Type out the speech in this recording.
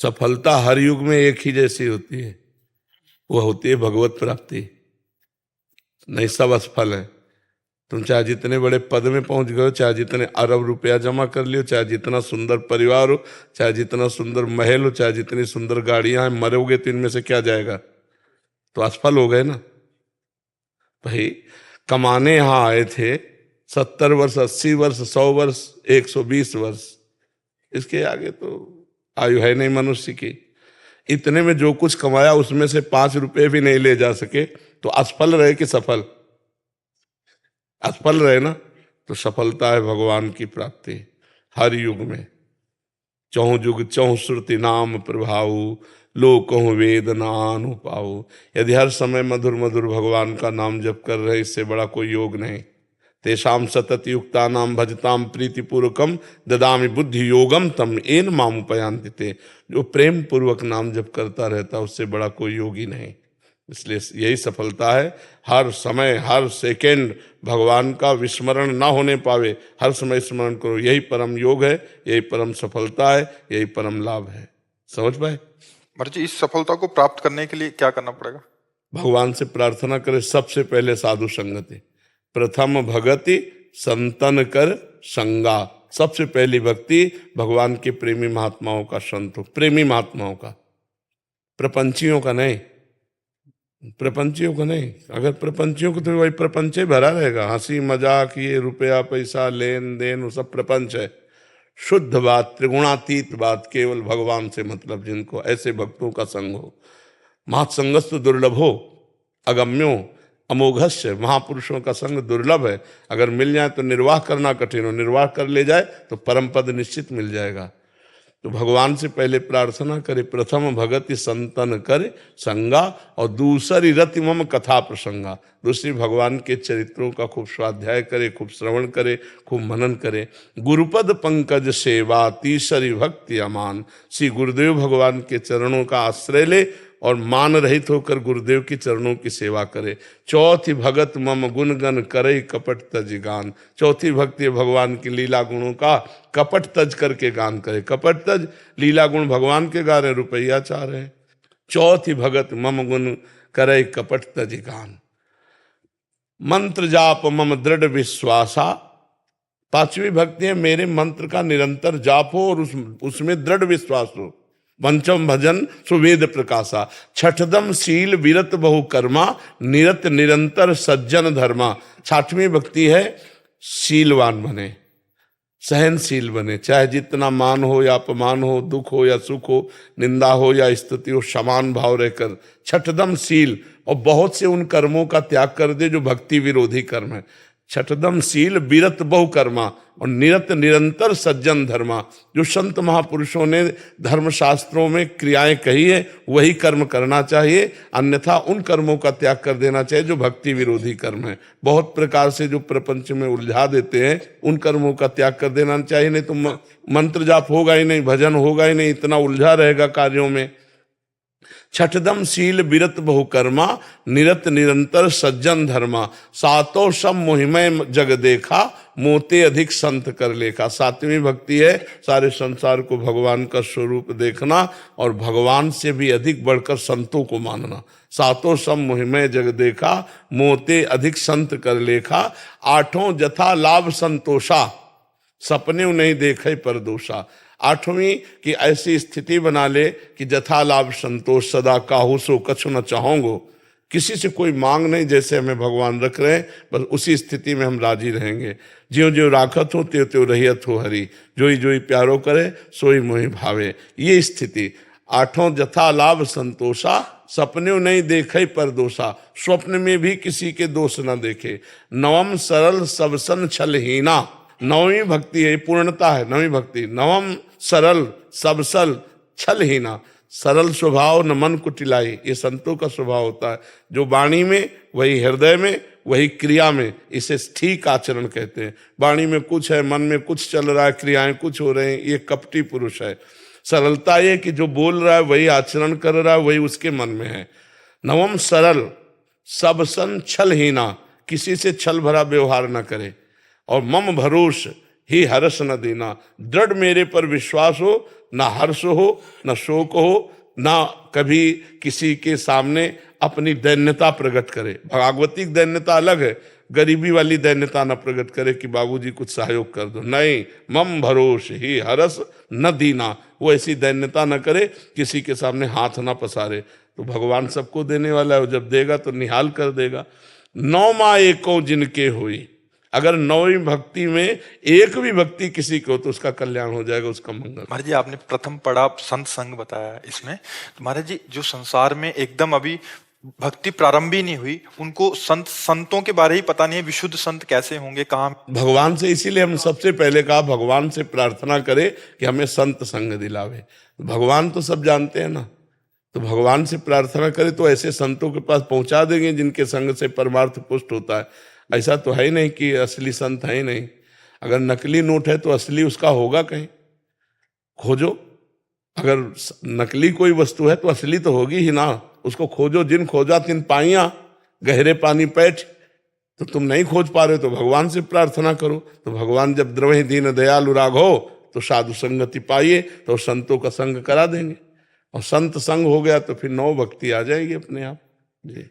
सफलता हर युग में एक ही जैसी होती है, वह होती है भगवत प्राप्ति। नहीं, सब असफल है। तुम चाहे जितने बड़े पद में पहुंच गए हो, चाहे जितने अरब रुपया जमा कर लियो, चाहे जितना सुंदर परिवार हो, चाहे जितना सुंदर महल हो, चाहे जितनी सुंदर गाड़ियां हैं, मरोगे तो इनमें से क्या जाएगा? तो असफल हो गए ना भाई। कमाने यहां आए थे 70 वर्ष, 80 वर्ष, 100 वर्ष, 120 वर्ष, इसके आगे तो आयु है नहीं मनुष्य की। इतने में जो कुछ कमाया उसमें से 5 रुपए भी नहीं ले जा सके, तो असफल रहे कि सफल? असफल रहे ना। तो सफलता है भगवान की प्राप्ति हर युग में। चौं जुग चौं श्रुति नाम प्रभाव, लोक वेद नानु पाओ। यदि हर समय मधुर मधुर भगवान का नाम जप कर रहे, इससे बड़ा कोई योग नहीं। तेषाम सतत युक्ता नाम भजताम प्रीतिपूर्वकम ददामि बुद्धि योगम तम एन मामुपयांति ते। जो प्रेम पूर्वक नाम जप करता रहता, उससे बड़ा कोई योगी नहीं। इसलिए यही सफलता है। हर समय हर सेकंड भगवान का विस्मरण ना होने पावे, हर समय स्मरण करो, यही परम योग है, यही परम सफलता है, यही परम लाभ है। समझ पाए? महाराज जी, इस सफलता को प्राप्त करने के लिए क्या करना पड़ेगा? भगवान से प्रार्थना करे। सबसे पहले साधु संगति, प्रथम भगति संतन कर संगा। सबसे पहली भक्ति भगवान के प्रेमी महात्माओं का संत हो, प्रेमी महात्माओं का, प्रपंचियों का नहीं। प्रपंचियों को नहीं। अगर प्रपंचियों को तो वही प्रपंच ही भरा रहेगा, हंसी मजाक, ये रुपया पैसा लेन देन, वो सब प्रपंच है। शुद्ध बात, त्रिगुणातीत बात, केवल भगवान से मतलब जिनको, ऐसे भक्तों का संग हो। महत्संगस्तु दुर्लभो अगम्यो अमोघस्य। महापुरुषों का संग दुर्लभ है, अगर मिल जाए तो निर्वाह करना कठिन हो, निर्वाह कर ले जाए तो परम पद निश्चित मिल जाएगा। तो भगवान से पहले प्रार्थना करे, प्रथम भगति संतन करे संगा, और दूसरी रति मम कथा प्रसंगा। दूसरी भगवान के चरित्रों का खूब स्वाध्याय करे, खूब श्रवण करे, खूब मनन करे। गुरुपद पंकज सेवा तीसरी भक्ति अमान। श्री गुरुदेव भगवान के चरणों का आश्रय ले और मान रहित होकर गुरुदेव के चरणों की सेवा करे। चौथी भगत मम गुण गण करे कपट तज गान। चौथी भक्ति भगवान की लीला गुणों का कपट तज करके गान करे। कपट तज, लीला गुण भगवान के गा रहे, रुपया चाह रहे हैं। चौथी भगत मम गुण करे कपट तज गान। मंत्र जाप मम दृढ़ विश्वासा। पांचवी भक्ति है, मेरे मंत्र का निरंतर जाप हो और उसमें दृढ़ विश्वास हो। पंचम भजन सुवेद प्रकाशा। छठदम शील विरत बहु कर्मा, निरत निरंतर सज्जन धर्मा। छठवीं भक्ति है, शीलवान बने, सहनशील बने, चाहे जितना मान हो या अपमान हो, दुख हो या सुख हो, निंदा हो या स्तुति हो, समान भाव रहकर। छठदम शील, और बहुत से उन कर्मों का त्याग कर दे जो भक्ति विरोधी कर्म है। छठदम शील विरत बहु कर्मा, और निरत निरंतर सज्जन धर्मा। जो संत महापुरुषों ने धर्मशास्त्रों में क्रियाएं कही है, वही कर्म करना चाहिए, अन्यथा उन कर्मों का त्याग कर देना चाहिए जो भक्ति विरोधी कर्म है। बहुत प्रकार से जो प्रपंच में उलझा देते हैं, उन कर्मों का त्याग कर देना चाहिए, नहीं तो मंत्र जाप होगा ही नहीं, भजन होगा ही नहीं, इतना उलझा रहेगा कार्यों में। छठदम शील विरत बहु कर्मा, निरत निरंतर सज्जन धर्मा। सातों सब मोहिमय जग देखा, मोते अधिक संत कर लेखा। सातवीं भक्ति है, सारे संसार को भगवान का स्वरूप देखना और भगवान से भी अधिक बढ़कर संतों को मानना। सातों सब मोहिमय जग देखा, मोते अधिक संत कर लेखा। आठों जथा लाभ संतोषा, सपने नहीं देखे पर दोषा। आठवीं की ऐसी स्थिति बना ले कि जथा लाभ संतोष, सदा काहू सो कछु न चाहोंगो। किसी से कोई मांग नहीं, जैसे हमें भगवान रख रहे हैं, बस उसी स्थिति में हम राजी रहेंगे। ज्यों ज्यों राखत हो त्यों त्यों रहियत हो हरि, जोई जोई प्यारो करे सोई मोहि भावे। ये स्थिति। आठों जथा लाभ संतोषा, सपने नहीं देखे पर दोषा। स्वप्न में भी किसी के दोष न देखे। नवम सरल सबसन छलहीना। नवमी भक्ति है, पूर्णता है नवमी भक्ति। नवम सरल सबसल छलहीना। सरल स्वभाव न मन कुटिलाई, ये संतों का स्वभाव होता है। जो वाणी में वही हृदय में, वही क्रिया में, इसे ठीक आचरण कहते हैं। वाणी में कुछ है, मन में कुछ चल रहा है, क्रियाएं कुछ हो रहे हैं, ये कपटी पुरुष है। सरलता ये कि जो बोल रहा है वही आचरण कर रहा है, वही उसके मन में है। नवम सरल सबसन छलहीना, किसी से छल भरा व्यवहार न करे। और मम भरोस, ही हर्ष न दीना। दृढ़ मेरे पर विश्वास हो, ना हर्ष हो, ना शोक हो, ना कभी किसी के सामने अपनी दैन्यता प्रकट करे। भागवतिक दैन्यता अलग है, गरीबी वाली दैन्यता न प्रकट करे कि बाबूजी कुछ सहयोग कर दो, नहीं। मम भरोस ही हरस न दीना, वो ऐसी दैन्यता न करे, किसी के सामने हाथ ना पसारे। तो भगवान सबको देने वाला है, वो जब देगा तो निहाल कर देगा। नौ माँ एको जिनके हुई, अगर नौवीं भक्ति में एक भी भक्ति किसी को, तो उसका कल्याण हो जाएगा, उसका मंगल। महाराज जी, आपने प्रथम पड़ा संत संग बताया इसमें, तो महाराज जी जो संसार में एकदम अभी भक्ति प्रारंभ ही नहीं हुई, उनको संतों के बारे ही पता नहीं है, विशुद्ध संत कैसे होंगे, कहाँ। भगवान से, इसीलिए हम सबसे पहले कहा भगवान से प्रार्थना करें कि हमें संत संग दिलावे। भगवान तो सब जानते हैं ना, तो भगवान से प्रार्थना करें तो ऐसे संतों के पास पहुंचा देंगे जिनके संग से परमार्थ पुष्ट होता है। ऐसा तो है ही नहीं कि असली संत है ही नहीं। अगर नकली नोट है तो असली उसका होगा कहीं, खोजो। अगर नकली कोई वस्तु है तो असली तो होगी ही ना, उसको खोजो। जिन खोजा तिन पाइया, गहरे पानी पैठ। तो तुम नहीं खोज पा रहे तो भगवान से प्रार्थना करो। तो भगवान जब द्रवहि दीन दयालु राघो, तो साधु संगति पाइए, तो संतों का संग करा देंगे। और संत संग हो गया तो फिर नौ भक्ति आ जाएगी अपने आप जी।